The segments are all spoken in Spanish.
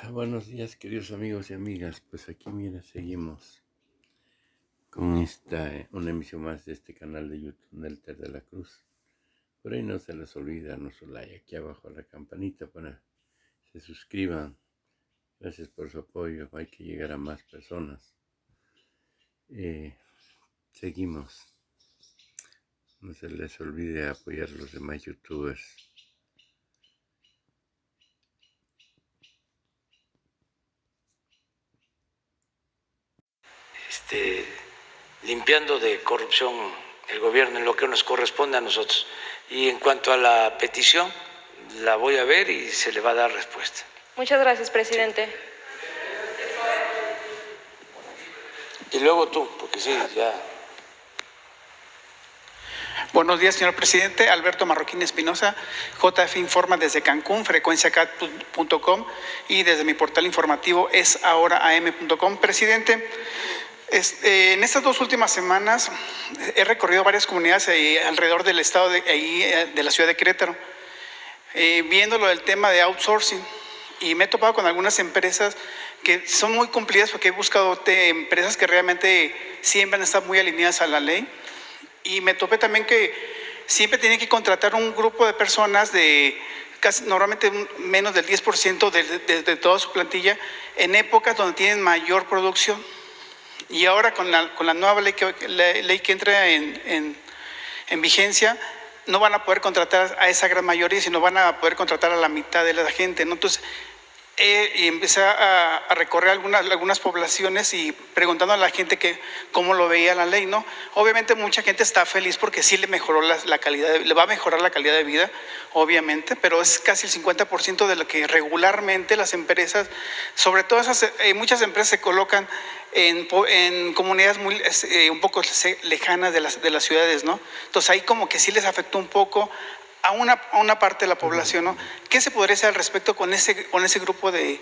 Buenos días, queridos amigos y amigas. Pues aquí, mira, seguimos con una emisión más de este canal de YouTube, Nelter de la Cruz. Por ahí no se les olvida nuestro like, aquí abajo la campanita para que se suscriban. Gracias por su apoyo, hay que llegar a más personas. Seguimos. No se les olvide apoyar a los demás youtubers. Limpiando de corrupción el gobierno en lo que nos corresponde a nosotros. Y en cuanto a la petición, la voy a ver y se le va a dar respuesta. Muchas gracias, presidente. Y luego tú, porque sí, ya. Buenos días, señor presidente. Alberto Marroquín Espinosa, JF Informa desde Cancún, frecuenciacat.com y desde mi portal informativo esahoraam.com. Presidente, en estas 2 últimas semanas he recorrido varias comunidades alrededor del estado de la ciudad de Querétaro, viendo lo del tema de outsourcing, y me he topado con algunas empresas que son muy cumplidas, porque he buscado empresas que realmente siempre están muy alineadas a la ley. Y me topé también que siempre tienen que contratar un grupo de personas de casi normalmente menos del 10% de toda su plantilla en épocas donde tienen mayor producción. Y ahora con la nueva ley que entra en vigencia, no van a poder contratar a esa gran mayoría, sino van a poder contratar a la mitad de la gente, ¿no? Entonces, empecé a recorrer algunas poblaciones y preguntando a la gente que cómo lo veía la ley, ¿no? Obviamente mucha gente está feliz porque sí le mejoró la calidad, le va a mejorar la calidad de vida, obviamente, pero es casi el 50% de lo que regularmente las empresas, sobre todo muchas empresas se colocan en comunidades un poco lejanas de las ciudades, ¿no? Entonces ahí como que sí les afectó un poco a una parte de la población, ¿no? ¿Qué se podría hacer al respecto con ese grupo de,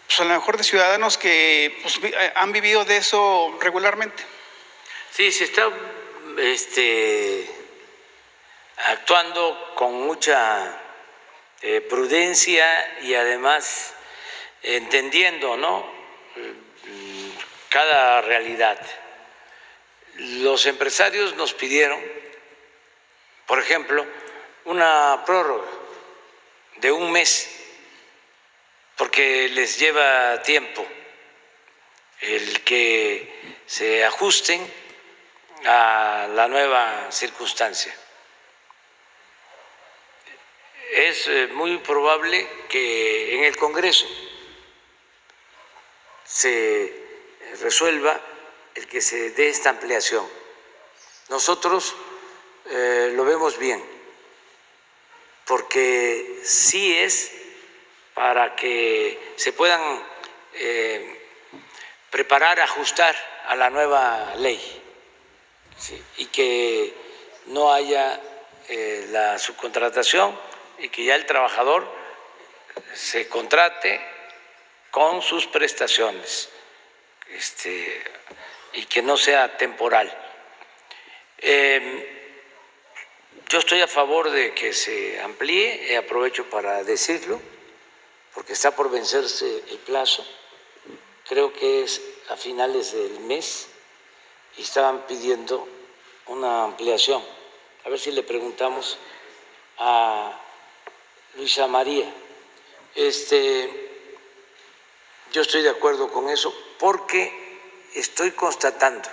pues a lo mejor de ciudadanos que pues, han vivido de eso regularmente? Sí, se está actuando con mucha prudencia y además entendiendo, ¿no?, cada realidad. Los empresarios nos pidieron, por ejemplo, una prórroga de 1 mes, porque les lleva tiempo el que se ajusten a la nueva circunstancia. Es muy probable que en el Congreso se resuelva el que se dé esta ampliación. Nosotros lo vemos bien, porque sí es para que se puedan preparar, ajustar a la nueva ley, ¿sí?, y que no haya la subcontratación y que ya el trabajador se contrate con sus prestaciones, y que no sea temporal. Yo estoy a favor de que se amplíe, aprovecho para decirlo, porque está por vencerse el plazo, creo que es a finales del mes, y estaban pidiendo una ampliación. A ver si le preguntamos a Luisa María. Yo estoy de acuerdo con eso porque estoy constatando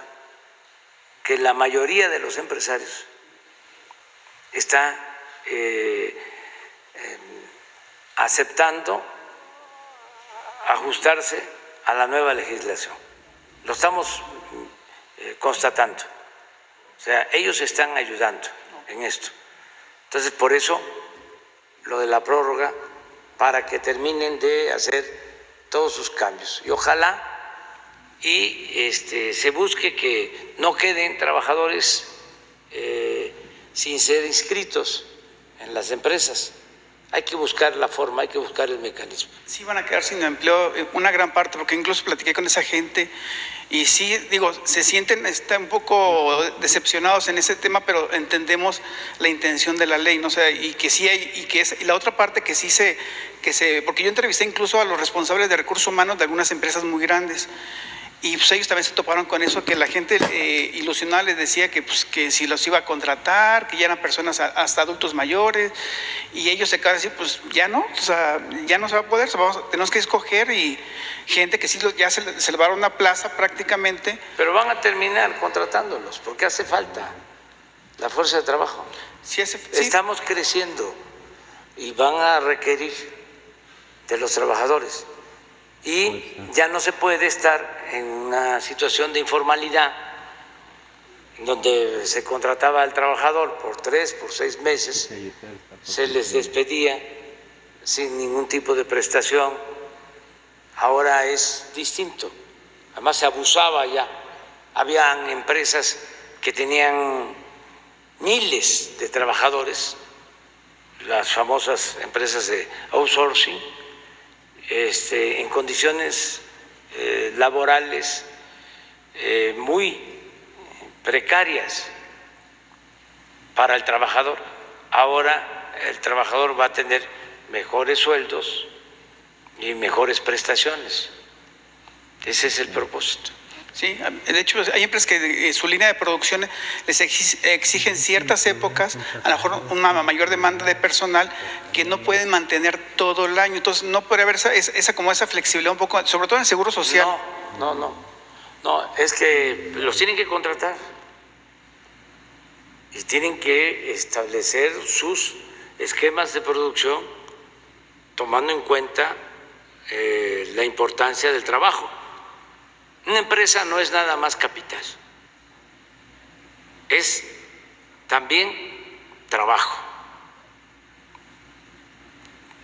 que la mayoría de los empresarios está aceptando ajustarse a la nueva legislación. Lo estamos constatando. O sea, ellos están ayudando en esto. Entonces, por eso, lo de la prórroga, para que terminen de hacer todos sus cambios. Y ojalá se busque que no queden trabajadores sin ser inscritos en las empresas. Hay que buscar la forma, hay que buscar el mecanismo. Sí van a quedar sin empleo una gran parte, porque incluso platiqué con esa gente Y sí, digo, se sienten un poco decepcionados en ese tema, pero entendemos la intención de la ley, ¿no? O sea, y que sí hay, y la otra parte que sí porque yo entrevisté incluso a los responsables de recursos humanos de algunas empresas muy grandes. Y pues ellos también se toparon con eso, que la gente ilusionada les decía que, pues, que si los iba a contratar, que ya eran personas hasta adultos mayores, y ellos se quedaron así, pues ya no, o sea, ya no se va a poder, tenemos que escoger, y gente que sí ya se le va a dar una plaza prácticamente. Pero van a terminar contratándolos, porque hace falta la fuerza de trabajo. Sí, Estamos creciendo y van a requerir de los trabajadores. Y ya no se puede estar en una situación de informalidad donde se contrataba al trabajador por 3, por 6 meses, se les despedía sin ningún tipo de prestación. Ahora es distinto. Además se abusaba ya. Habían empresas que tenían miles de trabajadores, las famosas empresas de outsourcing, en condiciones laborales muy precarias para el trabajador. Ahora el trabajador va a tener mejores sueldos y mejores prestaciones. Ese es el propósito. Sí, de hecho hay empresas que su línea de producción les exigen ciertas épocas, a lo mejor una mayor demanda de personal que no pueden mantener todo el año. Entonces no puede haber esa flexibilidad un poco, sobre todo en el Seguro Social. No, es que los tienen que contratar y tienen que establecer sus esquemas de producción tomando en cuenta la importancia del trabajo. Una empresa no es nada más capital, es también trabajo.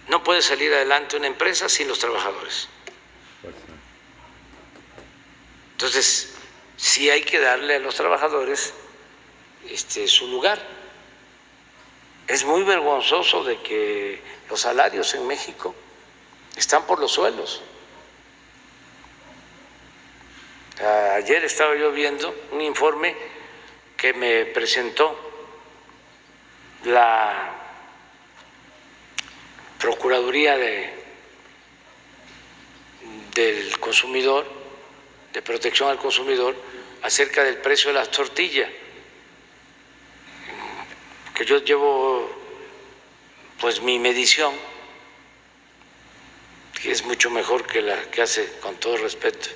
No puede salir adelante una empresa sin los trabajadores. Entonces, sí hay que darle a los trabajadores su lugar. Es muy vergonzoso de que los salarios en México están por los suelos. Ayer estaba yo viendo un informe que me presentó la Procuraduría del Consumidor, de Protección al Consumidor, acerca del precio de las tortillas, que yo llevo pues mi medición, que es mucho mejor que la que hace, con todo respeto,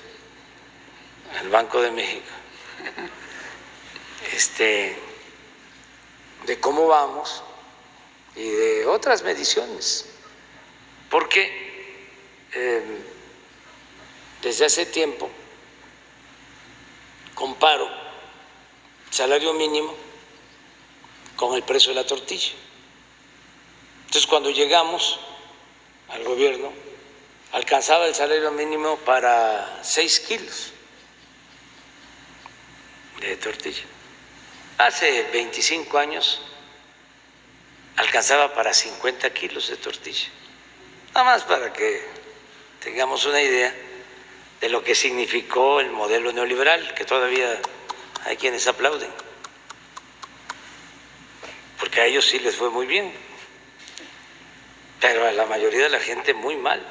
el Banco de México, de cómo vamos y de otras mediciones, porque desde hace tiempo comparo salario mínimo con el precio de la tortilla. Entonces, cuando llegamos al gobierno, alcanzaba el salario mínimo para 6 kilos de tortilla. Hace 25 años alcanzaba para 50 kilos de tortilla. Nada más para que tengamos una idea de lo que significó el modelo neoliberal, que todavía hay quienes aplauden, porque a ellos sí les fue muy bien, pero a la mayoría de la gente muy mal.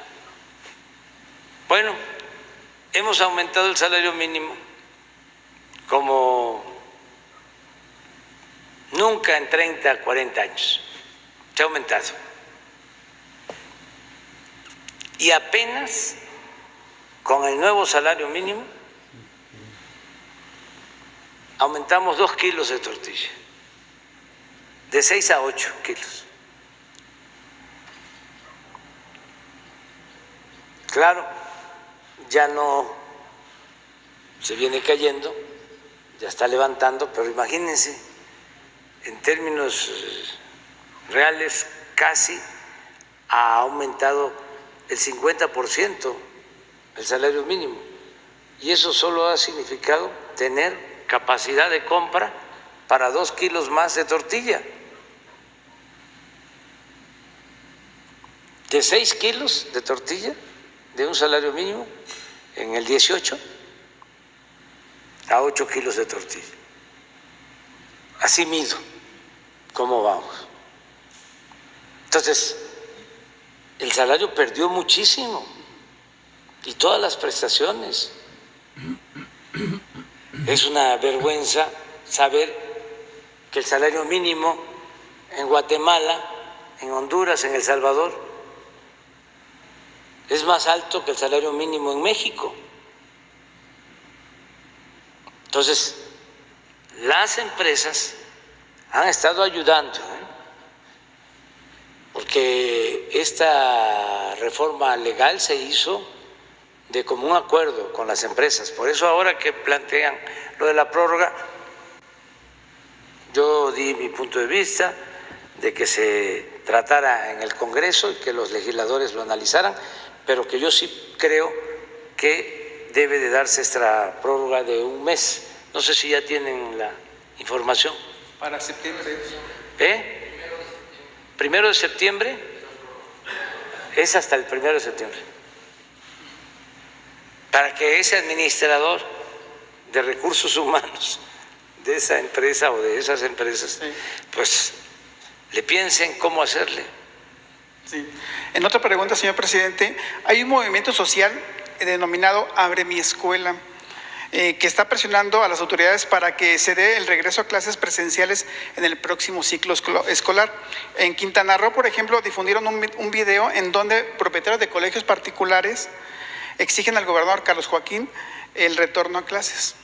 Bueno, hemos aumentado el salario mínimo como nunca en 30, 40 años. Se ha aumentado. Y apenas con el nuevo salario mínimo aumentamos 2 kilos de tortilla, de 6 a 8 kilos. Claro, ya no se viene cayendo, ya está levantando, pero imagínense, en términos reales casi ha aumentado el 50% el salario mínimo, y eso solo ha significado tener capacidad de compra para 2 kilos más de tortilla. De 6 kilos de tortilla de un salario mínimo en el 18 a 8 kilos de tortilla. Así mido cómo vamos. Entonces, el salario perdió muchísimo y todas las prestaciones. Es una vergüenza saber que el salario mínimo en Guatemala, en Honduras, en El Salvador, es más alto que el salario mínimo en México. Entonces, las empresas han estado ayudando, porque esta reforma legal se hizo de común acuerdo con las empresas. Por eso ahora que plantean lo de la prórroga, yo di mi punto de vista de que se tratara en el Congreso y que los legisladores lo analizaran, pero que yo sí creo que debe de darse esta prórroga de un mes. No sé si ya tienen la información. Para septiembre. ¿1 de septiembre? Es hasta el 1 de septiembre. Para que ese administrador de recursos humanos de esa empresa o de esas empresas, sí, pues le piensen cómo hacerle. Sí. En otra pregunta, señor presidente, hay un movimiento social denominado Abre mi Escuela, que está presionando a las autoridades para que se dé el regreso a clases presenciales en el próximo ciclo escolar. En Quintana Roo, por ejemplo, difundieron un video en donde propietarios de colegios particulares exigen al gobernador Carlos Joaquín el retorno a clases.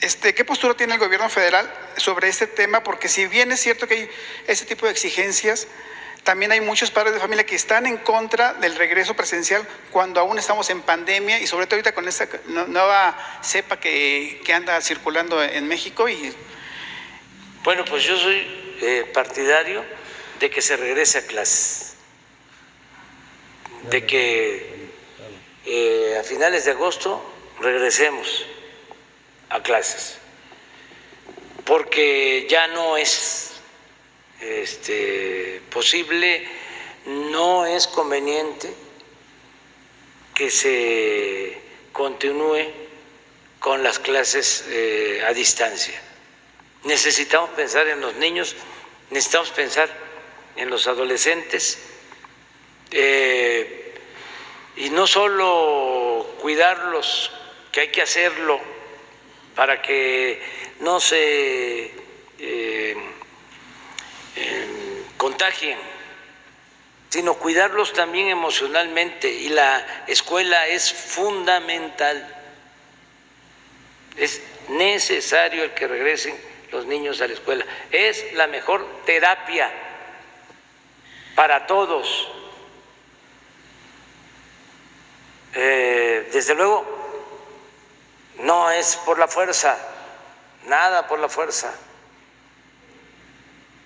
¿Qué postura tiene el gobierno federal sobre este tema? Porque si bien es cierto que hay ese tipo de exigencias, también hay muchos padres de familia que están en contra del regreso presencial cuando aún estamos en pandemia y sobre todo ahorita con esta nueva cepa que anda circulando en México. Bueno, pues yo soy partidario de que se regrese a clases, de que a finales de agosto regresemos a clases, porque ya no es posible, no es conveniente que se continúe con las clases a distancia. Necesitamos pensar en los niños, necesitamos pensar en los adolescentes, y no solo cuidarlos, que hay que hacerlo para que no se contagien, sino cuidarlos también emocionalmente, y la escuela es fundamental. Es necesario el que regresen los niños a la escuela. Es la mejor terapia para todos. Desde luego, no es por la fuerza, nada por la fuerza,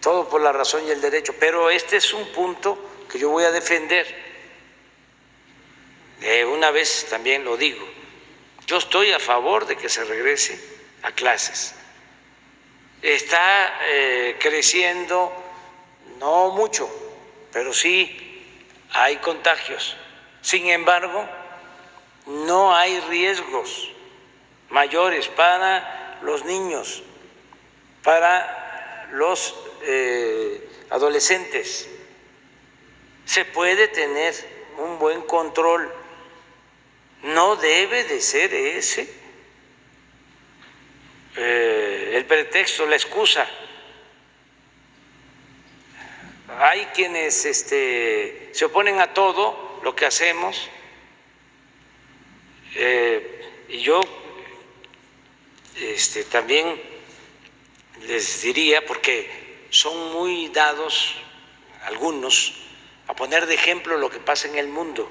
todo por la razón y el derecho, pero este es un punto que yo voy a defender. Una vez también lo digo, yo estoy a favor de que se regrese a clases. Está creciendo, no mucho, pero sí hay contagios. Sin embargo, no hay riesgos mayores para los niños, para los adolescentes. Se puede tener un buen control. No debe de ser ese el pretexto, la excusa. Hay quienes se oponen a todo lo que hacemos, y yo también les diría, porque son muy dados algunos a poner de ejemplo lo que pasa en el mundo,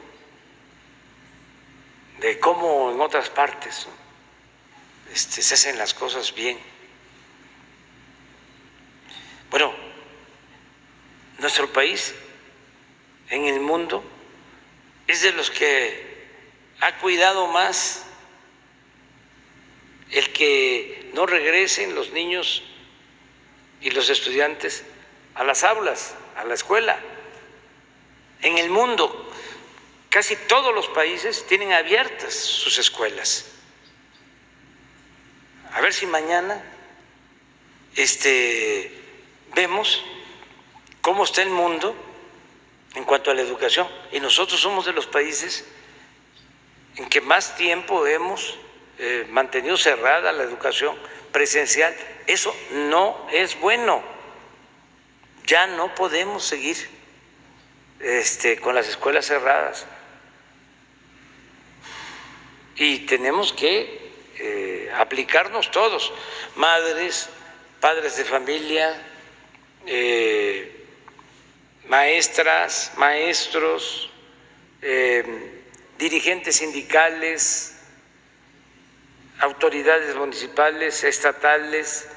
de cómo en otras partes se hacen las cosas bien. Bueno, nuestro país en el mundo es de los que ha cuidado más el que no regresen los niños y los estudiantes a las aulas, a la escuela. En el mundo, casi todos los países tienen abiertas sus escuelas. A ver si mañana vemos cómo está el mundo en cuanto a la educación. Y nosotros somos de los países en que más tiempo hemos mantenido cerrada la educación presencial. Eso no es bueno. Ya no podemos seguir con las escuelas cerradas. Y tenemos que aplicarnos todos, madres, padres de familia, maestras, maestros, dirigentes sindicales, autoridades municipales, estatales,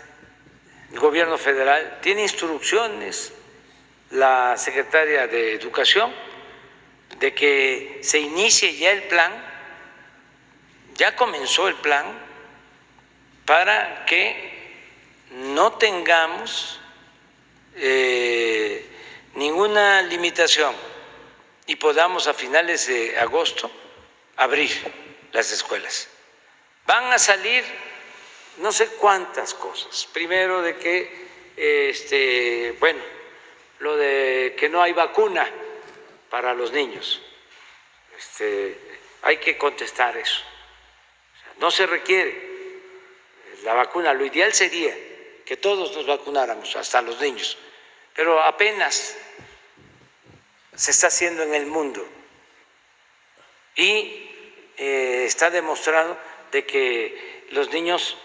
el gobierno federal. Tiene instrucciones la secretaria de Educación de que se inicie ya el plan, ya comenzó el plan para que no tengamos ninguna limitación y podamos a finales de agosto abrir las escuelas. Van a salir no sé cuántas cosas. Primero de que, bueno, lo de que no hay vacuna para los niños. Hay que contestar eso. No se requiere la vacuna. Lo ideal sería que todos nos vacunáramos, hasta los niños, pero apenas se está haciendo en el mundo y está demostrado de que los niños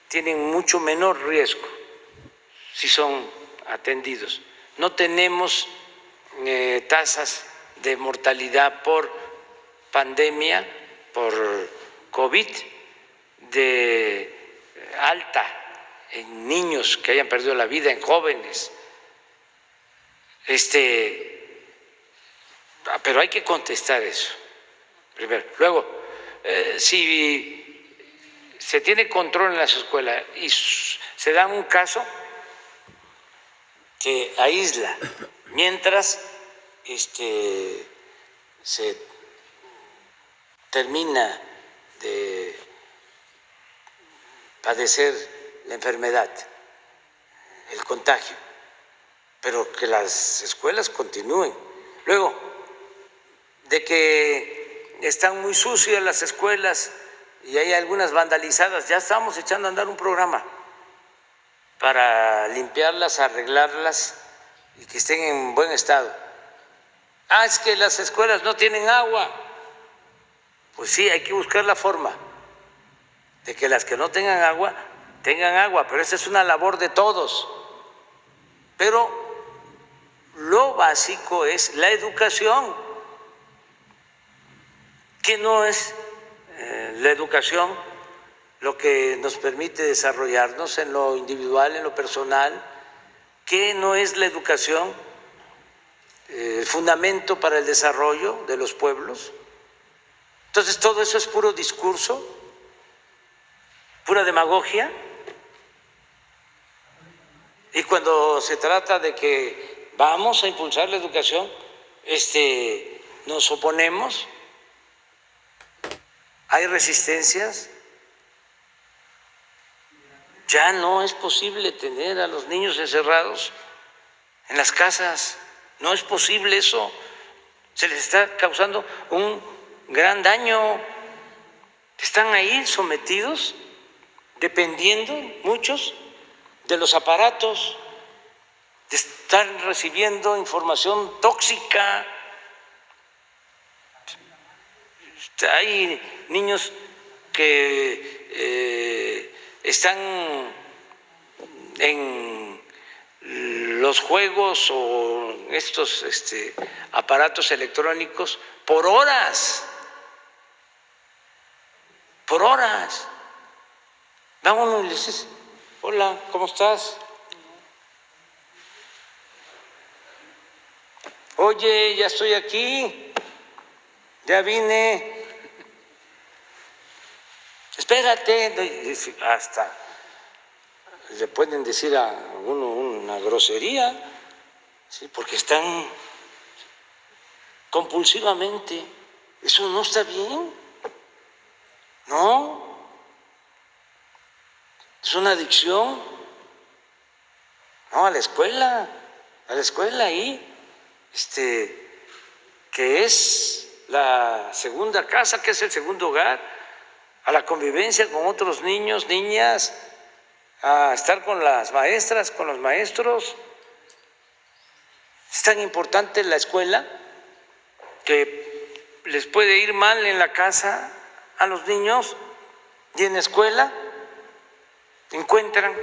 tienen mucho menor riesgo si son atendidos. No tenemos tasas de mortalidad por pandemia, por COVID, de alta en niños que hayan perdido la vida, en jóvenes. Pero hay que contestar eso primero. Luego, si se tiene control en las escuelas y se da un caso que aísla, mientras se termina de padecer la enfermedad, el contagio, pero que las escuelas continúen. Luego, de que están muy sucias las escuelas y hay algunas vandalizadas, ya estamos echando a andar un programa para limpiarlas, arreglarlas y que estén en buen estado. Es que las escuelas no tienen agua. Pues sí, hay que buscar la forma de que las que no tengan agua, pero esa es una labor de todos. Pero lo básico es la educación, que no es la educación lo que nos permite desarrollarnos en lo individual, en lo personal, que no es la educación el fundamento para el desarrollo de los pueblos. Entonces todo eso es puro discurso, pura demagogia, y cuando se trata de que vamos a impulsar la educación, nos oponemos, hay resistencias. Ya no es posible tener a los niños encerrados en las casas, no es posible eso, se les está causando un gran daño, están ahí sometidos, dependiendo muchos de los aparatos, de estar recibiendo información tóxica. Hay niños que están en los juegos o estos aparatos electrónicos por horas. Va uno y le dice: hola, ¿cómo estás? Oye, ya estoy aquí, ya vine. Espérate, hasta le pueden decir a uno una grosería, ¿sí? Porque están compulsivamente. Eso no está bien, no. Es una adicción. No, a la escuela ahí, que es la segunda casa, que es el segundo hogar, a la convivencia con otros niños, niñas, a estar con las maestras, con los maestros. Es tan importante la escuela que les puede ir mal en la casa a los niños y en la escuela encuentran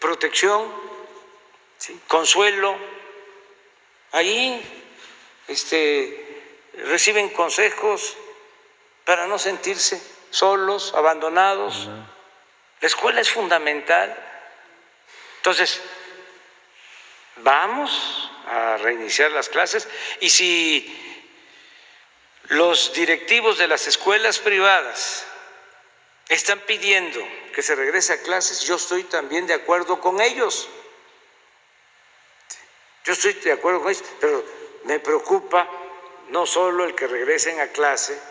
protección, ¿sí?, consuelo. Ahí reciben consejos para no sentirse solos, abandonados. La escuela es fundamental. Entonces, vamos a reiniciar las clases, y si los directivos de las escuelas privadas están pidiendo que se regrese a clases, yo estoy también de acuerdo con ellos. Yo estoy de acuerdo con ellos, pero me preocupa no solo el que regresen a clase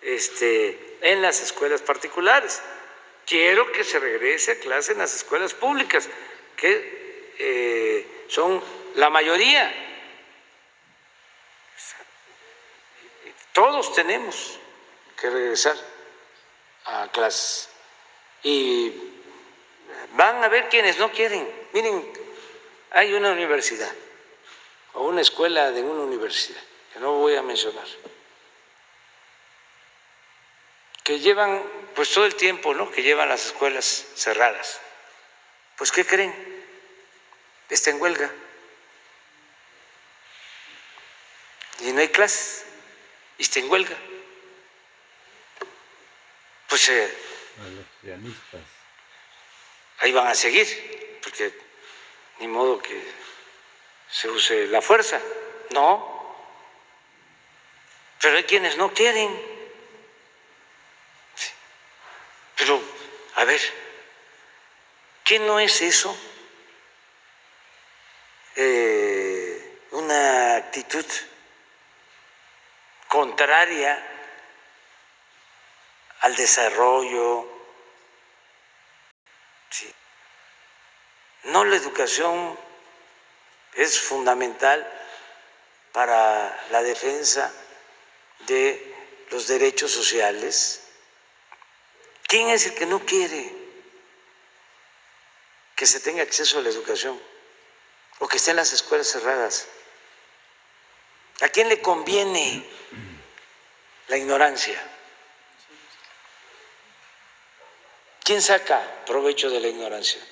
en las escuelas particulares. Quiero que se regrese a clase en las escuelas públicas, que son la mayoría. Todos tenemos que regresar a clases. Y van a ver quienes no quieren. Miren, hay una universidad o una escuela de una universidad, que no voy a mencionar, que llevan pues todo el tiempo, ¿no?, que llevan las escuelas cerradas. Pues ¿qué creen? Está en huelga y no hay clases y está en huelga. Pues A los pianistas. ahí van a seguir, porque ni modo que se use la fuerza, no. Pero hay quienes no quieren. Sí. Pero, a ver, ¿qué no es eso? Una actitud contraria al desarrollo. Sí. No, la educación es fundamental para la defensa de los derechos sociales. ¿Quién es el que no quiere que se tenga acceso a la educación o que estén las escuelas cerradas? ¿A quién le conviene la ignorancia? ¿Quién saca provecho de la ignorancia?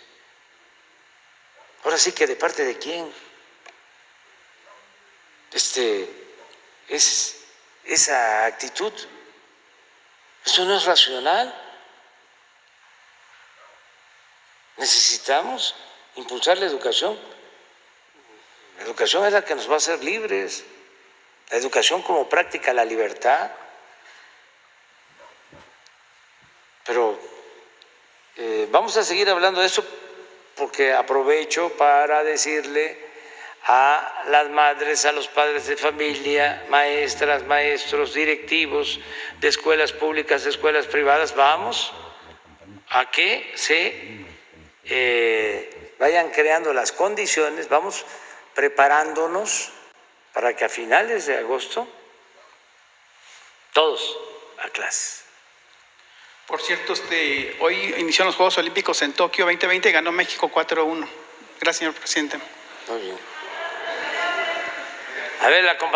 Ahora sí que ¿de parte de quién? Es esa actitud. Eso no es racional. Necesitamos impulsar la educación. La educación es la que nos va a hacer libres. La educación como práctica de la libertad. Pero vamos a seguir hablando de eso, porque aprovecho para decirle a las madres, a los padres de familia, maestras, maestros, directivos de escuelas públicas, de escuelas privadas, vamos a que se vayan creando las condiciones, vamos preparándonos para que a finales de agosto todos a clases. Por cierto, hoy iniciaron los Juegos Olímpicos en Tokio 2020 y ganó México 4-1. Gracias, señor presidente. Muy bien. A ver, la compañera.